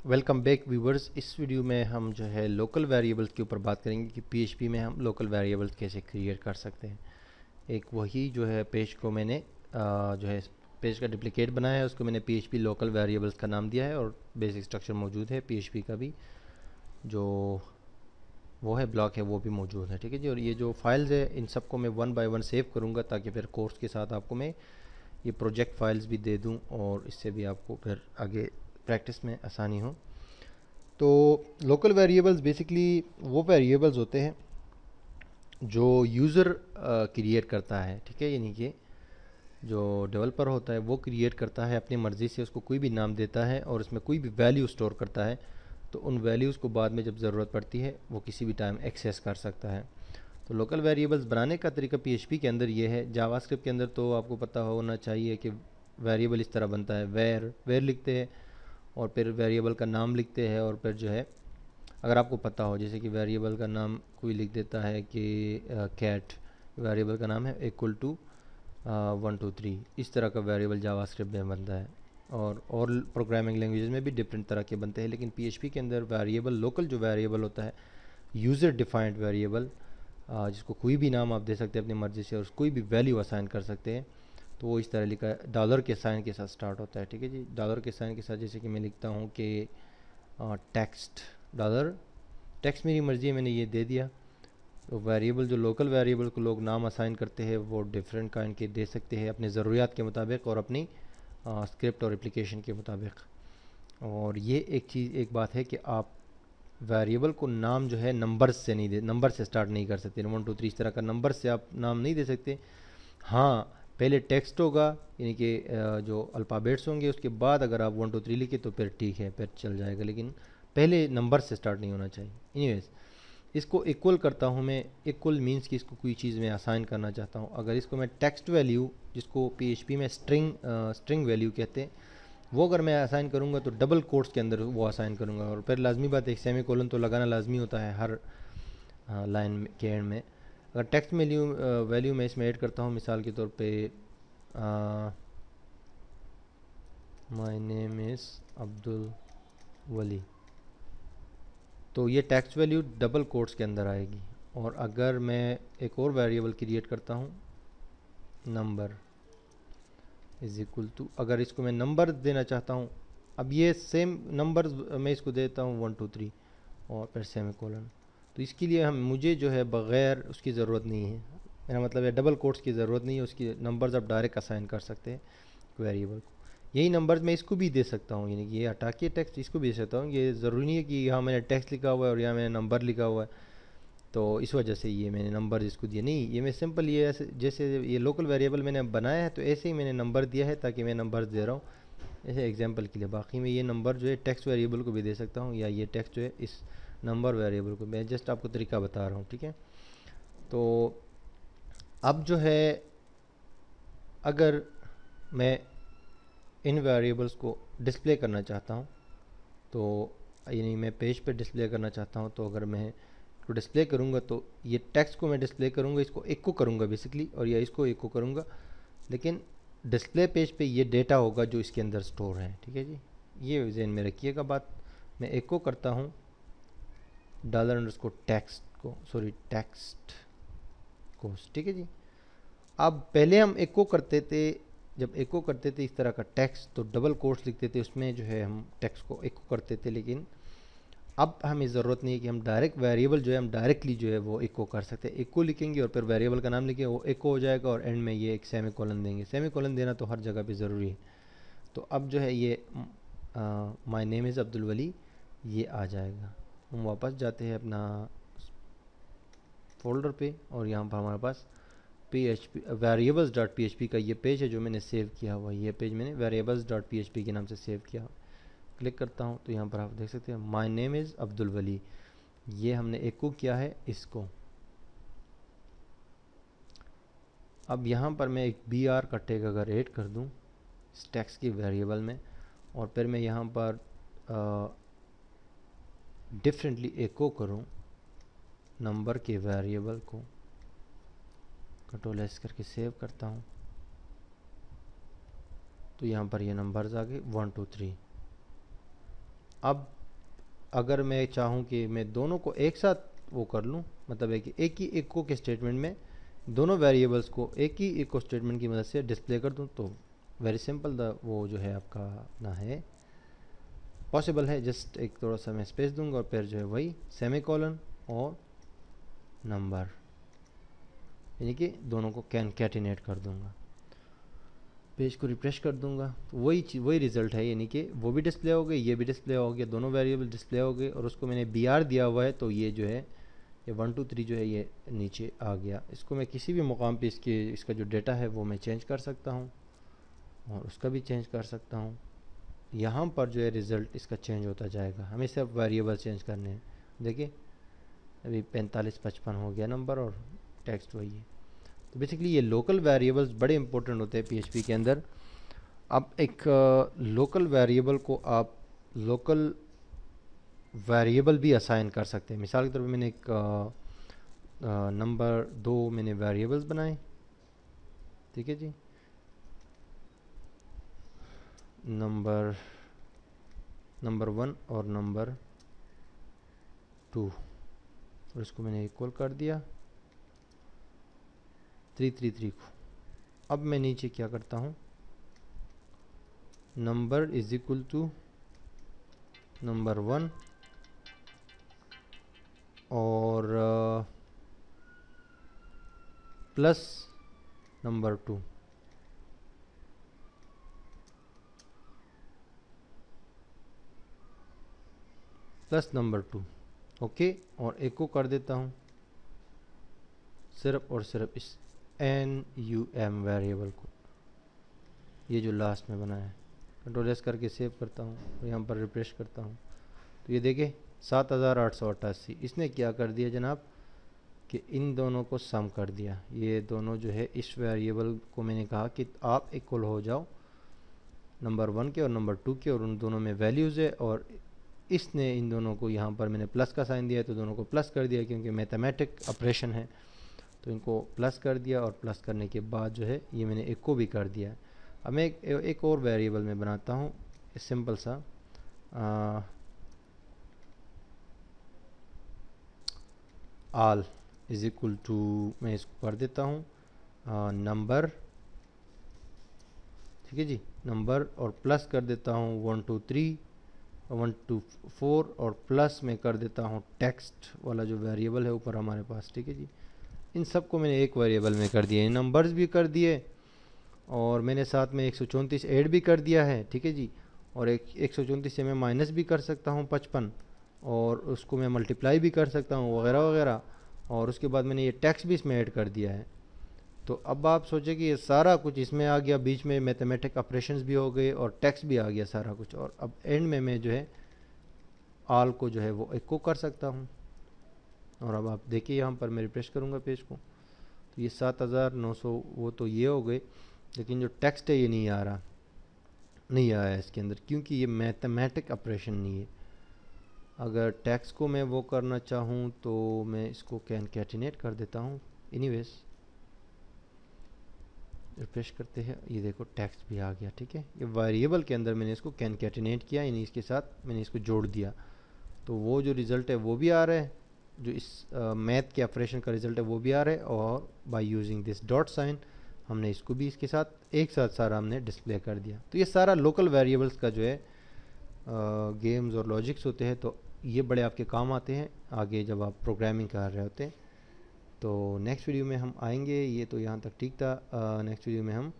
Welcome back viewers. इस video में हम जो है लोकल वेरिएबल्स के ऊपर बात करेंगे कि पीएचपी में हम लोकल वेरिएबल्स कैसे क्रिएट कर सकते हैं। एक वही जो है पेज को मैंने जो है पेज का डुप्लीकेट बनाया है, उसको मैंने पीएचपी लोकल वेरिएबल्स का नाम दिया है और बेसिक स्ट्रक्चर मौजूद है। पीएचपी का भी जो वो है ब्लॉक है वो भी मौजूद है, ठीक है जी। और ये जो फाइल्स है इन सबको मैं वन बाय वन सेव करूँगा ताकि फिर कोर्स के साथ आपको मैं ये प्रोजेक्ट फाइल्स भी दे दूँ और इससे भी आपको फिर आगे प्रैक्टिस में आसानी हो। तो लोकल वेरिएबल्स बेसिकली वो वेरिएबल्स होते हैं जो यूज़र क्रिएट करता है, ठीक है। यानी कि जो डेवलपर होता है वो क्रिएट करता है अपनी मर्ज़ी से, उसको कोई भी नाम देता है और उसमें कोई भी वैल्यू स्टोर करता है। तो उन वैल्यूज़ को बाद में जब ज़रूरत पड़ती है वो किसी भी टाइम एक्सेस कर सकता है। तो लोकल वेरिएबल्स बनाने का तरीका पीएचपी के अंदर ये है। जावास्क्रिप्ट के अंदर तो आपको पता होना चाहिए कि वेरिएबल इस तरह बनता है, वेर लिखते हैं और फिर वेरिएबल का नाम लिखते हैं और फिर जो है अगर आपको पता हो जैसे कि वेरिएबल का नाम कोई लिख देता है कि कैट, वेरिएबल का नाम है इक्वल टू 123, इस तरह का वेरिएबल जावास्क्रिप्ट में बनता है। और प्रोग्रामिंग लैंग्वेजेस में भी डिफरेंट तरह के बनते हैं, लेकिन पीएचपी के अंदर वेरिएबल लोकल जो वेरिएबल होता है यूज़र डिफाइंड वेरिएबल, जिसको कोई भी नाम आप दे सकते हैं अपनी मर्ज़ी से और कोई भी वैल्यू असाइन कर सकते हैं। तो वो इस तरह लिखा है, डॉलर के साइन के साथ स्टार्ट होता है, ठीक है जी। डॉलर के साइन के साथ जैसे कि मैं लिखता हूँ कि टेक्स्ट डॉलर, टेक्स्ट मेरी मर्ज़ी है, मैंने ये दे दिया। तो वेरिएबल जो लोकल वेरिएबल को लोग नाम असाइन करते हैं वो डिफरेंट काइंड के दे सकते हैं अपने ज़रूरियात के मुताबिक और अपनी स्क्रिप्ट और एप्लीकेशन के मुताबिक। और ये एक बात है कि आप वेरिएबल को नाम जो है नंबर से नहीं दे, नंबर से स्टार्ट नहीं कर सकते। 1 2 3 इस तरह का नंबर से आप नाम नहीं दे सकते। हाँ, पहले टेक्स्ट होगा यानी कि जो अल्फ़ाबेट्स होंगे, उसके बाद अगर आप 1 2 3 लिखे तो फिर ठीक है, फिर चल जाएगा, लेकिन पहले नंबर से स्टार्ट नहीं होना चाहिए। एनीवेज, इसको इक्वल करता हूँ मैं। इक्वल मीन्स कि इसको कोई चीज़ में असाइन करना चाहता हूँ। अगर इसको मैं टेक्स्ट वैल्यू, जिसको पीएचपी में स्ट्रिंग वैल्यू कहते हैं, वो अगर मैं असाइन करूँगा तो डबल कोट्स के अंदर वो असाइन करूँगा और फिर लाजमी बात है एक सेमी कोलन तो लगाना लाजमी होता है हर लाइन के एंड में। अगर टेक्स्ट वैल्यू मैं इसमें ऐड करता हूँ, मिसाल के तौर पे माय नेम इज़ अब्दुल वली, तो ये टेक्स्ट वैल्यू डबल कोट्स के अंदर आएगी। और अगर मैं एक और वेरिएबल क्रिएट करता हूँ, नंबर इज इक्वल टू, अगर इसको मैं नंबर देना चाहता हूँ, अब ये सेम नंबर मैं इसको देता हूँ 1 2 3 और फिर सेमी कोलन। तो इसके लिए मुझे जो है बग़ैर उसकी ज़रूरत नहीं है, मेरा मतलब है डबल कोट्स की ज़रूरत नहीं है, उसकी नंबर्स आप डायरेक्ट असाइन कर सकते हैं वेरिएबल को। यही नंबर्स मैं इसको भी दे सकता हूँ, यानी कि ये हटा के टेक्स्ट इसको भी दे सकता हूँ। ये ज़रूरी नहीं है कि यहाँ मैंने टेक्स्ट लिखा हुआ है और यहाँ मैंने नंबर लिखा हुआ है तो इस वजह से ये मैंने नंबर इसको दिया। नहीं, ये मैं सिंपल ये ऐसे जैसे ये लोकल वेरिएबल मैंने बनाया है तो ऐसे ही मैंने नंबर दिया है ताकि मैं नंबर दे रहा हूँ ऐसे एग्जांपल के लिए। बाकी मैं ये नंबर जो है टेक्स्ट वेरिएबल को भी दे सकता हूँ या ये टेक्स्ट जो है इस नंबर वेरिएबल को, मैं जस्ट आपको तरीका बता रहा हूँ, ठीक है। तो अब जो है अगर मैं इन वेरिएबल्स को डिस्प्ले करना चाहता हूँ तो यानी मैं पेज पे डिस्प्ले करना चाहता हूँ, तो अगर मैं इसको डिस्प्ले करूँगा तो ये टेक्स्ट को मैं डिस्प्ले करूँगा, इसको इको करूँगा बेसिकली, और या इसको इको करूँगा, लेकिन डिस्प्ले पेज पे ये डेटा होगा जो इसके अंदर स्टोर है, ठीक है जी। ये ज़हन में रखिएगा बात। मैं इको करता हूँ डॉलर अंडरस्कोर टेक्स्ट को, सॉरी टेक्स्ट को, ठीक है जी। अब पहले हम इको करते थे, जब इको करते थे इस तरह का टेक्स्ट तो डबल कोट्स लिखते थे, उसमें जो है हम टेक्स्ट को इको करते थे, लेकिन अब हमें ज़रूरत नहीं है कि हम डायरेक्ट वेरिएबल जो है हम डायरेक्टली जो है वो इको कर सकते हैं। इको लिखेंगे और फिर वेरिएबल का नाम लिखेंगे, वो इको हो जाएगा और एंड में ये एक सेमी कोलन देंगे। सेमी कोलन देना तो हर जगह पे ज़रूरी है। तो अब जो है ये माय नेम इज़ अब्दुल वली ये आ जाएगा। हम वापस जाते हैं अपना फोल्डर पे और यहाँ पर हमारे पास PHP variables.php का ये पेज है जो मैंने सेव किया हुआ है। ये पेज मैंने variables.php के नाम से सेव किया। क्लिक करता हूँ तो यहाँ पर आप देख सकते हैं माय नेम इज़ अब्दुल वली, ये हमने एको किया है इसको। अब यहाँ पर मैं एक BR का टैग अगर ऐड कर दूँ इस टेक्स्ट की वेरिएबल में और फिर मैं यहाँ पर डिफरेंटली एको करूँ नंबर के वेरिएबल को, कंट्रोल S करके सेव करता हूँ, तो यहाँ पर ये नंबर्स आ गए 1 2 3। अब अगर मैं चाहूँ कि मैं दोनों को एक साथ वो कर लूँ, मतलब है कि एक ही इको के स्टेटमेंट में दोनों वेरिएबल्स को एक ही इको स्टेटमेंट की मदद से डिस्प्ले कर दूँ, तो वेरी सिंपल वो जो है आपका ना है पॉसिबल है। जस्ट एक थोड़ा सा मैं स्पेस दूंगा और फिर जो है वही सेमीकोलन और नंबर, यानी कि दोनों को कैटेनेट कर दूंगा। पेज को रिफ्रेश कर दूंगा तो वही रिजल्ट है, यानी कि वो भी डिस्प्ले हो गई, ये भी डिस्प्ले हो गया, दोनों वेरिएबल डिस्प्ले हो गए। और उसको मैंने BR दिया हुआ है, तो ये जो है ये 1 2 3 जो है ये नीचे आ गया। इसको मैं किसी भी मुकाम पे इसका जो डेटा है वो मैं चेंज कर सकता हूँ और उसका भी चेंज कर सकता हूँ। यहाँ पर जो है रिज़ल्ट इसका चेंज होता जाएगा, हमें सिर्फ वेरिएबल चेंज करने हैं। देखिए अभी 45 55 हो गया नंबर और टेक्स्ट वही है। तो बेसिकली ये लोकल वेरिएबल्स बड़े इंपॉर्टेंट होते हैं PHP के अंदर। अब एक लोकल वेरिएबल को आप लोकल वेरिएबल भी असाइन कर सकते हैं। मिसाल के तौर पे मैंने एक नंबर 2 मैंने वेरिएबल्स बनाए, ठीक है जी, नंबर 1 और नंबर 2, और इसको मैंने इक्वल कर दिया 333 को। अब मैं नीचे क्या करता हूँ, number is equal to number 1 और plus number 2, plus number 2, okay. और एक को कर देता हूँ सिर्फ और सिर्फ इस NUM वेरिएबल को, ये जो लास्ट में बना है। Ctrl+S करके सेव करता हूँ और यहाँ पर रिफ्रेश करता हूँ, तो ये देखें 7888। इसने क्या कर दिया जनाब कि इन दोनों को सम कर दिया। ये दोनों जो है इस वेरिएबल को मैंने कहा कि आप इक्वल हो जाओ नंबर 1 के और नंबर 2 के, और उन दोनों में वैल्यूज़ है, और इसने इन दोनों को यहाँ पर मैंने प्लस का साइन दिया है तो दोनों को प्लस कर दिया, क्योंकि मैथमेटिक ऑपरेशन है तो इनको प्लस कर दिया। और प्लस करने के बाद जो है ये मैंने एक को भी कर दिया। अब मैं एक और वेरिएबल में बनाता हूँ सिंपल सा, आल इज इक्वल टू, मैं इसको कर देता हूँ नंबर, ठीक है जी, नंबर, और प्लस कर देता हूँ 1 2 3 1 2 4, और प्लस में कर देता हूँ टेक्स्ट वाला जो वेरिएबल है ऊपर हमारे पास, ठीक है जी। इन सब को मैंने एक वेरिएबल में कर दिया, नंबर्स भी कर दिए और मैंने साथ में 134 ऐड भी कर दिया है, ठीक है जी। और 134 से मैं माइनस भी कर सकता हूँ 55, और उसको मैं मल्टीप्लाई भी कर सकता हूँ वगैरह वगैरह। और उसके बाद मैंने ये टेक्स्ट भी इसमें ऐड कर दिया है। तो अब आप सोचें कि ये सारा कुछ इसमें आ गया, बीच में मैथमेटिक ऑपरेशंस भी हो गए और टेक्स्ट भी आ गया सारा कुछ, और अब एंड में मैं जो है आल को जो है वो इको कर सकता हूँ। और अब आप देखिए यहाँ पर मैं रिफ्रेश करूँगा पेज को, तो ये 7900 वो तो ये हो गए, लेकिन जो टेक्स्ट है ये नहीं आ रहा, नहीं आया इसके अंदर, क्योंकि ये मैथमेटिक ऑपरेशन नहीं है। अगर टेक्स्ट को मैं वो करना चाहूँ तो मैं इसको कैनकेटिनेट कर देता हूँ। एनीवेज रिफ्रेश करते हैं, ये देखो टेक्स्ट भी आ गया, ठीक है। ये वेरिएबल के अंदर मैंने इसको कैनकेटिनेट किया, यानी इसके साथ मैंने इसको जोड़ दिया, तो वो जो रिज़ल्ट है वो भी आ रहा है, जो इस मैथ के ऑपरेशन का रिज़ल्ट है वो भी आ रहा है। और by using this dot sign हमने इसको भी इसके साथ एक साथ सारा हमने डिस्प्ले कर दिया। तो ये सारा लोकल वेरिएबल्स का जो है गेम्स और लॉजिक्स होते हैं, तो ये बड़े आपके काम आते हैं आगे जब आप प्रोग्रामिंग कर रहे होते हैं। तो नेक्स्ट वीडियो में हम आएंगे, ये तो यहाँ तक ठीक था। नेक्स्ट वीडियो में हम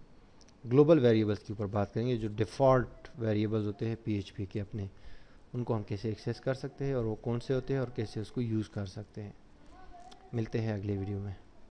ग्लोबल वेरिएबल्स के ऊपर बात करेंगे, जो डिफ़ॉल्ट वेरिएबल्स होते हैं PHP के अपने, उनको हम कैसे एक्सेस कर सकते हैं और वो कौन से होते हैं और कैसे उसको यूज़ कर सकते हैं। मिलते हैं अगले वीडियो में।